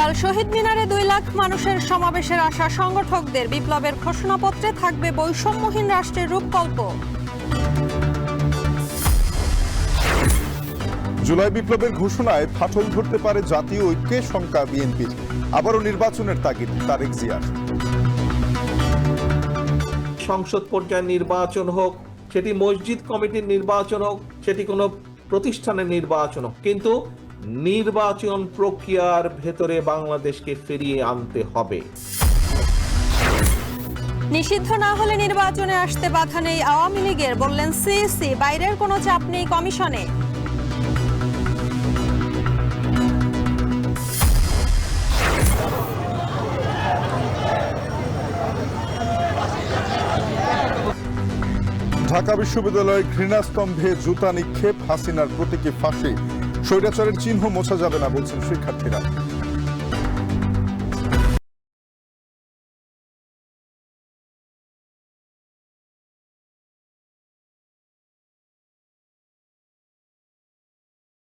কাল শহীদ মিনারে 2 লাখ মানুষের সমাবেশের আশা সংগঠকদের। বিপ্লবের ঘোষণাপত্রে থাকবে বৈষম্যহীন রাষ্ট্রের রূপকল্প। জুলাই বিপ্লবের ঘোষণায় ফাটল ধরতে পারে জাতীয় ঐক্যে শঙ্কা বিএনপির। আবারও নির্বাচনের তাগিদ তারেক জিয়ার। সংসদ পর্যায়ে নির্বাচন হোক, সেটি মসজিদ কমিটির নির্বাচন হোক, সেটি কোনো প্রতিষ্ঠানের নির্বাচন হোক, কিন্তু নির্বাচন প্রক্রিয়ার ভেতরে বাংলাদেশকে ফিরিয়ে আনতে হবে। নিষিদ্ধ না হলে নির্বাচনে আসতে বাধা নেই আওয়ামী লীগের, বললেন সিইসি। বাইরের কোনো চাপ নেই কমিশনে। ঢাকা বিশ্ববিদ্যালয়ে ঘৃণাস্তম্ভে জুতা নিক্ষেপ, হাসিনার প্রতীকী ফাঁসি। স্বৈরাচারের চিহ্ন মোছা যাবে না বলছেন শিক্ষার্থীরা।